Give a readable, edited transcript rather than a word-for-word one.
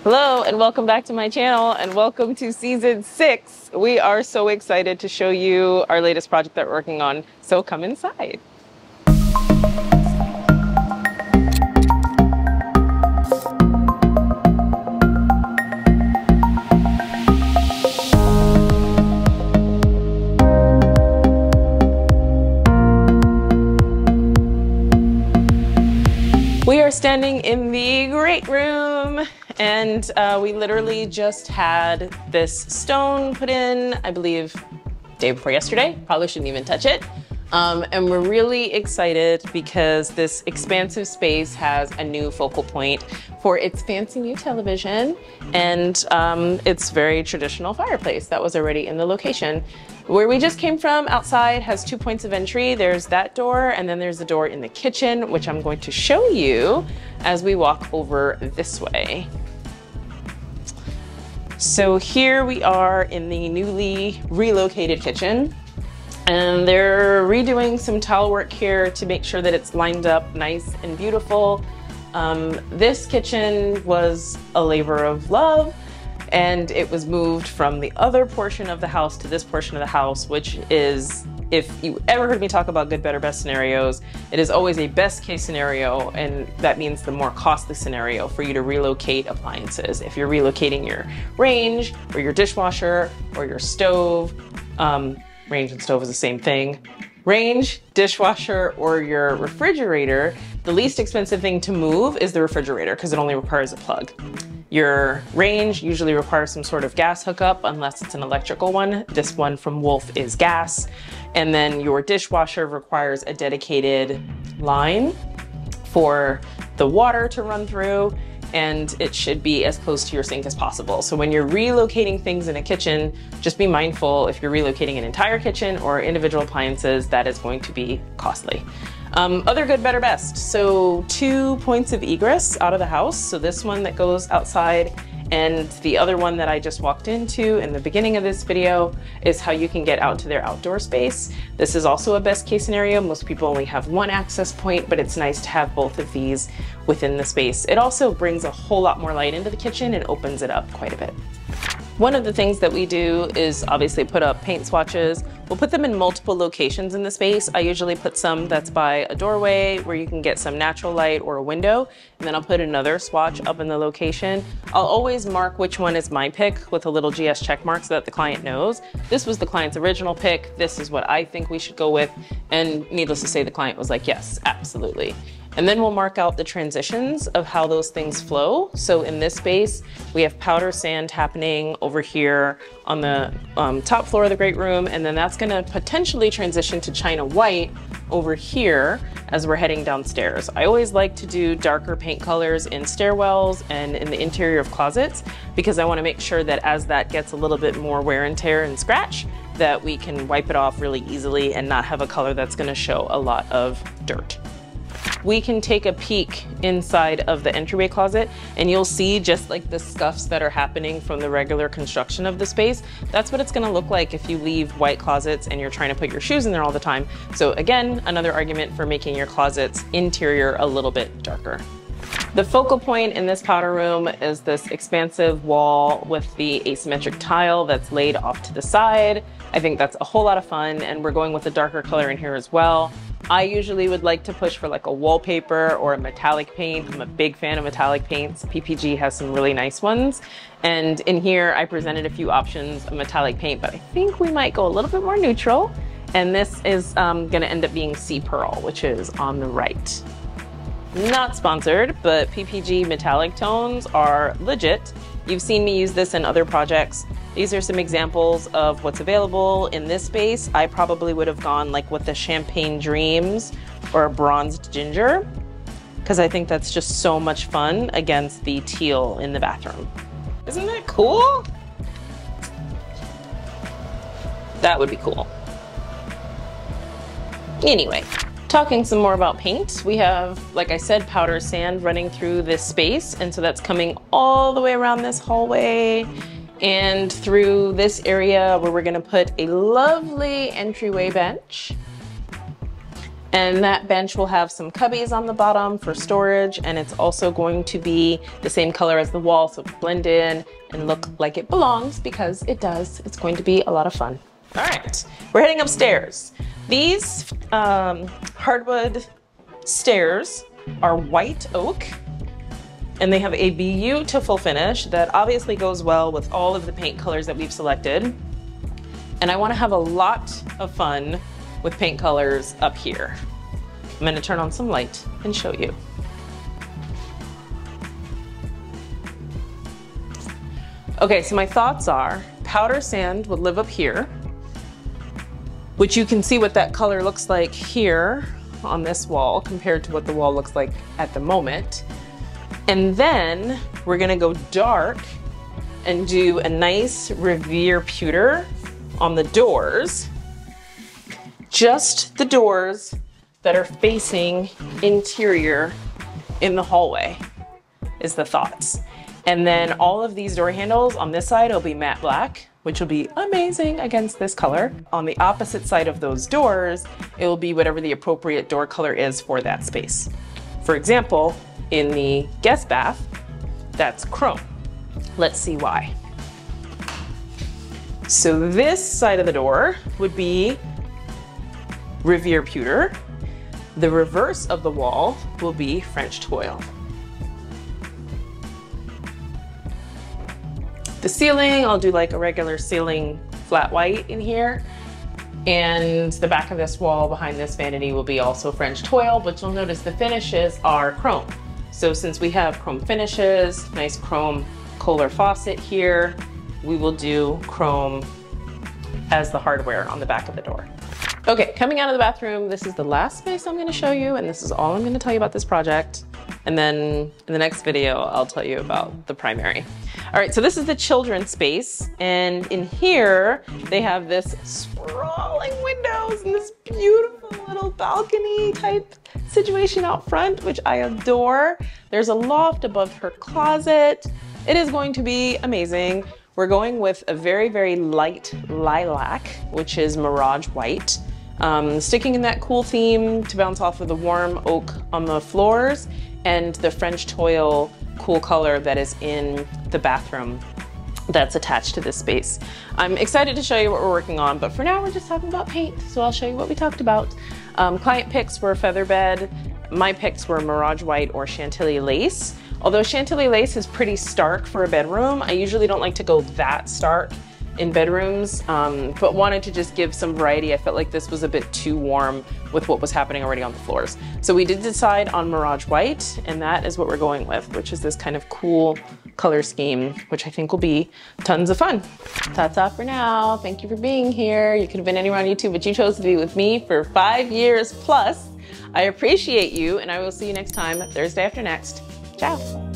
Hello and welcome back to my channel and welcome to season 6. We are so excited to show you our latest project that we're working on, so come inside. We are standing in the great room and we literally just had this stone put in, I believe, day before yesterday. Probably shouldn't even touch it. And we're really excited because this expansive space has a new focal point for its fancy new television and its very traditional fireplace that was already in the location. Where we just came from outside has 2 points of entry. There's that door and then there's the door in the kitchen, which I'm going to show you as we walk over this way. So here we are in the newly relocated kitchen. And they're redoing some tile work here to make sure that it's lined up nice and beautiful. This kitchen was a labor of love and it was moved from the other portion of the house to this portion of the house, which is, if you ever heard me talk about good, better, best scenarios, it is always a best case scenario, and that means the more costly scenario for you to relocate appliances. If you're relocating your range or your dishwasher or your stove, range and stove is the same thing. Range, dishwasher, or your refrigerator, the least expensive thing to move is the refrigerator because it only requires a plug. Your range usually requires some sort of gas hookup unless it's an electrical one. This one from Wolf is gas. And then your dishwasher requires a dedicated line for the water to run through, and it should be as close to your sink as possible. So when you're relocating things in a kitchen, just be mindful if you're relocating an entire kitchen or individual appliances, that is going to be costly. Other good, better, best. So 2 points of egress out of the house. So this one that goes outside and the other one that I just walked into in the beginning of this video is how you can get out to their outdoor space. This is also a best case scenario. Most people only have one access point, but it's nice to have both of these within the space. It also brings a whole lot more light into the kitchen and opens it up quite a bit. One of the things that we do is obviously put up paint swatches. We'll put them in multiple locations in the space. I usually put some that's by a doorway where you can get some natural light or a window, and then I'll put another swatch up in the location. I'll always mark which one is my pick with a little GS check mark so that the client knows. This was the client's original pick. This is what I think we should go with. And needless to say, the client was like, yes, absolutely. And then we'll mark out the transitions of how those things flow. So in this space, we have powder sand happening over here on the top floor of the great room. And then that's gonna potentially transition to China white over here as we're heading downstairs. I always like to do darker paint colors in stairwells and in the interior of closets because I wanna make sure that as that gets a little bit more wear and tear and scratch, that we can wipe it off really easily and not have a color that's gonna show a lot of dirt. We can take a peek inside of the entryway closet and you'll see just like the scuffs that are happening from the regular construction of the space. That's what it's gonna look like if you leave white closets and you're trying to put your shoes in there all the time. So again, another argument for making your closet's interior a little bit darker. The focal point in this powder room is this expansive wall with the asymmetric tile that's laid off to the side. I think that's a whole lot of fun, and we're going with a darker color in here as well. I usually would like to push for like a wallpaper or a metallic paint. I'm a big fan of metallic paints. PPG has some really nice ones. And in here, I presented a few options of metallic paint, but I think we might go a little bit more neutral. And this is gonna end up being Sea Pearl, which is on the right. Not sponsored, but PPG metallic tones are legit. You've seen me use this in other projects. These are some examples of what's available in this space. I probably would have gone like with the Champagne Dreams or a Bronzed Ginger, because I think that's just so much fun against the teal in the bathroom. Isn't that cool? That would be cool. Anyway, talking some more about paint, we have, like I said, powder sand running through this space, and so that's coming all the way around this hallway and through this area where we're gonna put a lovely entryway bench. And that bench will have some cubbies on the bottom for storage, and it's also going to be the same color as the wall, so blend in and look like it belongs, because it does. It's going to be a lot of fun. All right, we're heading upstairs. These hardwood stairs are white oak, and they have a beautiful finish that obviously goes well with all of the paint colors that we've selected. And I want to have a lot of fun with paint colors up here. I'm going to turn on some light and show you. Okay, so my thoughts are powder sand would live up here, which you can see what that color looks like here on this wall compared to what the wall looks like at the moment. And then we're going to go dark and do a nice Revere pewter on the doors. Just the doors that are facing interior in the hallway is the thoughts. And then all of these door handles on this side will be matte black, which will be amazing against this color. On the opposite side of those doors, it will be whatever the appropriate door color is for that space. For example, in the guest bath, that's chrome. Let's see why. So this side of the door would be Revere pewter. The reverse of the wall will be French toile. The ceiling, I'll do like a regular ceiling flat white in here. And the back of this wall behind this vanity will be also French toile, but you'll notice the finishes are chrome. So since we have chrome finishes, nice chrome Kohler faucet here, we will do chrome as the hardware on the back of the door. Okay, coming out of the bathroom, this is the last space I'm going to show you, and this is all I'm going to tell you about this project. And then in the next video, I'll tell you about the primary. All right, so this is the children's space, and in here, they have this sprawling windows and this beautiful little balcony type situation out front, which I adore. There's a loft above her closet. It is going to be amazing. We're going with a very, very light lilac, which is Mirage White. Sticking in that cool theme to bounce off of the warm oak on the floors and the French toile cool color that is in the bathroom that's attached to this space. I'm excited to show you what we're working on, but for now we're just talking about paint, so I'll show you what we talked about. Client picks were featherbed. My picks were Mirage White or Chantilly lace. Although Chantilly lace is pretty stark for a bedroom, I usually don't like to go that stark in bedrooms, but wanted to just give some variety. I felt like this was a bit too warm with what was happening already on the floors. So we did decide on Mirage White, and that is what we're going with, which is this kind of cool color scheme, which I think will be tons of fun. That's all for now. Thank you for being here. You could have been anywhere on YouTube, but you chose to be with me for 5 years plus. I appreciate you, and I will see you next time, Thursday after next. Ciao.